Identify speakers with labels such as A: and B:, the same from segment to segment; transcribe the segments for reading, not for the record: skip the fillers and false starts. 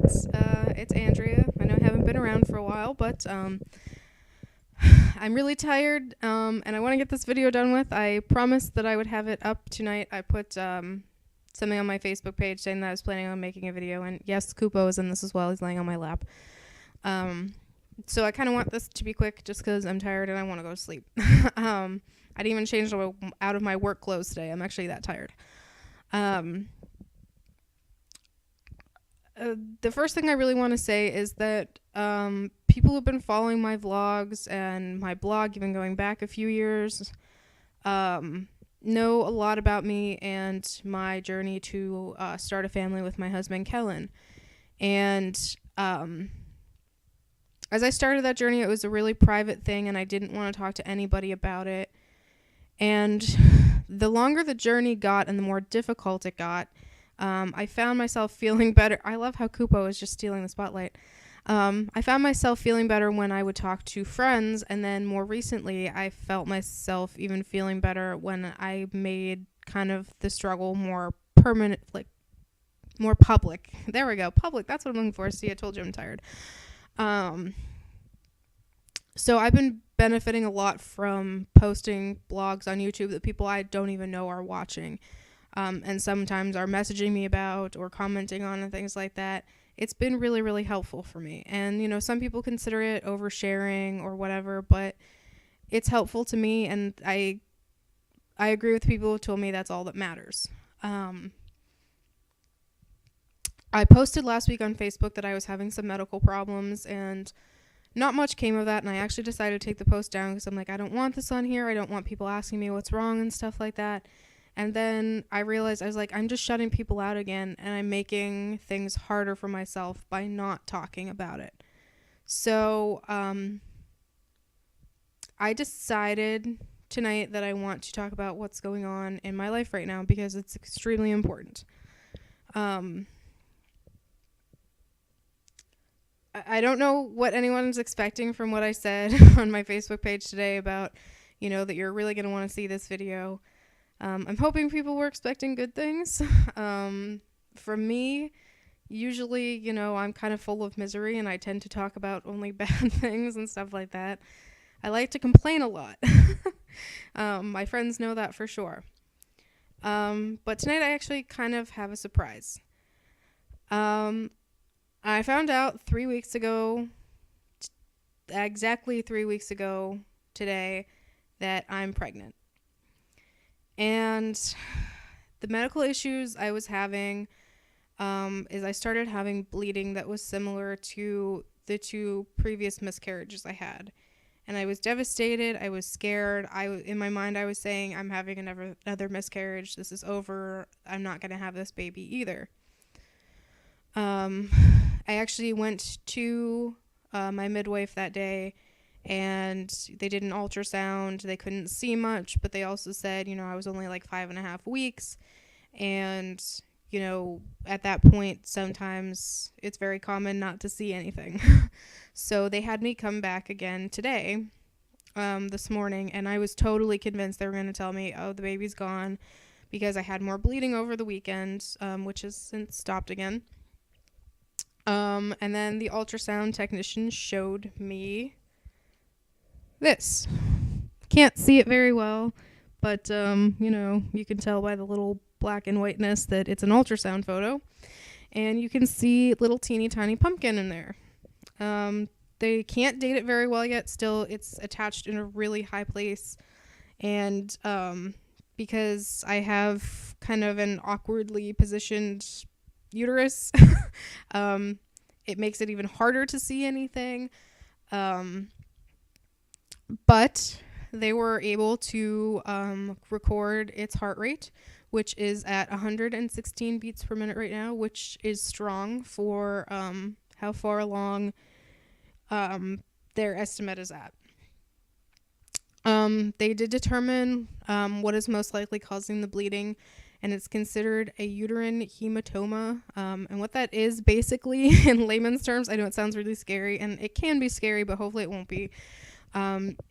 A: It's Andrea. I know I haven't been around for a while, but I'm really tired, and I want to get this video done with. I promised that I would have it up tonight. I put something on my Facebook page saying that I was planning on making a video, and yes, Kupo is in this as well. He's laying on my lap. So I kind of want this to be quick just because I'm tired and I want to go to sleep. I didn't even change out of my work clothes today. I'm actually that tired. The first thing I really want to say is that people who've been following my vlogs and my blog, even going back a few years, know a lot about me and my journey to start a family with my husband, Kellen. And as I started that journey, it was a really private thing, and I didn't want to talk to anybody about it. And the longer the journey got and the more difficult it got, I found myself feeling better. I love how Kupo is just stealing the spotlight. I found myself feeling better when I would talk to friends, and then more recently, I felt myself even feeling better when I made kind of the struggle more permanent, like more public. There we go, public. That's what I'm looking for. See, I told you I'm tired. So I've been benefiting a lot from posting blogs on YouTube that people I don't even know are watching. And sometimes are messaging me about or commenting on and things like that. It's been really, really helpful for me. And, you know, some people consider it oversharing or whatever, but it's helpful to me. And I agree with people who told me that's all that matters. I posted last week on Facebook that I was having some medical problems, and not much came of that. And I actually decided to take the post down because I'm like, I don't want this on here. I don't want people asking me what's wrong and stuff like that. And then I realized, I was like, I'm just shutting people out again, and I'm making things harder for myself by not talking about it. So I decided tonight that I want to talk about what's going on in my life right now because it's extremely important. I don't know what anyone's expecting from what I said on my Facebook page today about, you know, that you're really going to want to see this video. I'm hoping people were expecting good things. From me, usually, you know, I'm kind of full of misery and I tend to talk about only bad things and stuff like that. I like to complain a lot. My friends know that for sure. But tonight I actually kind of have a surprise. I found out 3 weeks ago, exactly 3 weeks ago today, that I'm pregnant. And the medical issues I was having is I started having bleeding that was similar to the 2 previous miscarriages I had. And I was devastated. I was scared. In my mind, I was saying, I'm having another miscarriage. This is over. I'm not going to have this baby either. I actually went to my midwife that day, and they did an ultrasound. They couldn't see much, but they also said, you know, I was only like 5.5 weeks. And, you know, at that point, sometimes it's very common not to see anything. So they had me come back again today, this morning, and I was totally convinced they were going to tell me, oh, the baby's gone, because I had more bleeding over the weekend, which has since stopped again. And then the ultrasound technician showed me this. Can't see it very well, but, you know, you can tell by the little black and whiteness that it's an ultrasound photo. And you can see little teeny tiny pumpkin in there. They can't date it very well yet. Still, it's attached in a really high place. And because I have kind of an awkwardly positioned uterus, it makes it even harder to see anything. But they were able to record its heart rate, which is at 116 beats per minute right now, which is strong for how far along their estimate is at. They did determine what is most likely causing the bleeding, and it's considered a uterine hematoma. And what that is basically, in layman's terms, I know it sounds really scary, and it can be scary, but hopefully it won't be,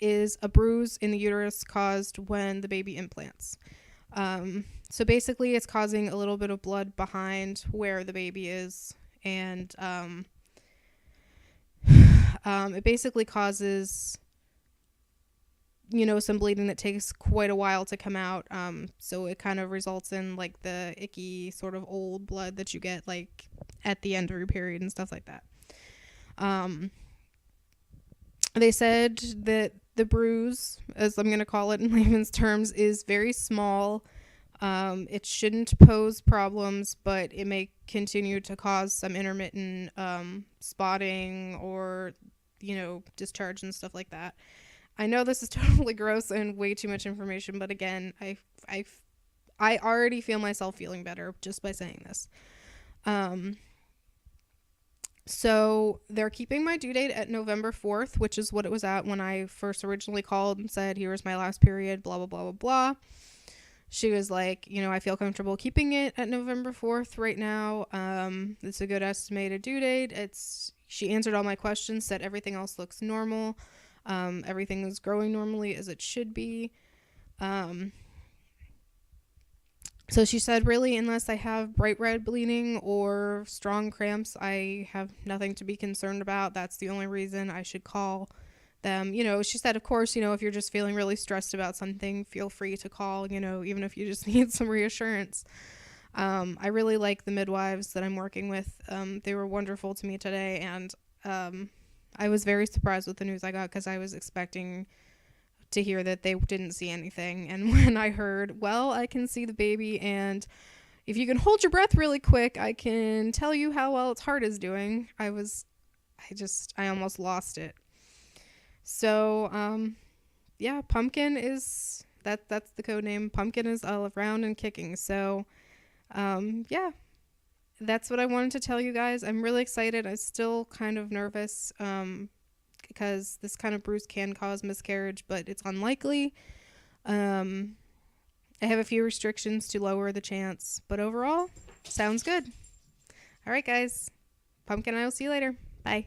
A: is a bruise in the uterus caused when the baby implants. So basically it's causing a little bit of blood behind where the baby is, and it basically causes, some bleeding that takes quite a while to come out. So it kind of results in like the icky sort of old blood that you get like at the end of your period and stuff like that. They said that the bruise, as I'm going to call it in layman's terms, is very small. It shouldn't pose problems, but it may continue to cause some intermittent spotting or, discharge and stuff like that. I know this is totally gross and way too much information, but again, I already feel myself feeling better just by saying this. So they're keeping my due date at November 4th, which is what it was at when I first originally called and said, here was my last period, blah, blah, blah, blah, blah. She was like, I feel comfortable keeping it at November 4th right now. It's a good estimated due date. She answered all my questions, said everything else looks normal. Everything is growing normally as it should be. So she said, really, unless I have bright red bleeding or strong cramps, I have nothing to be concerned about. That's the only reason I should call them. She said, of course, if you're just feeling really stressed about something, feel free to call, even if you just need some reassurance. I really like the midwives that I'm working with. They were wonderful to me today, and I was very surprised with the news I got because I was expecting to hear that they didn't see anything. And when I heard, well, I can see the baby, and if you can hold your breath really quick, I can tell you how well its heart is doing, I almost lost it. So, yeah, Pumpkin is, that's the code name. Pumpkin is around and kicking. So, yeah, that's what I wanted to tell you guys. I'm really excited. I'm still kind of nervous, because this kind of bruise can cause miscarriage, but it's unlikely. I have a few restrictions to lower the chance, but overall, sounds good. All right, guys. Pumpkin and I will see you later. Bye.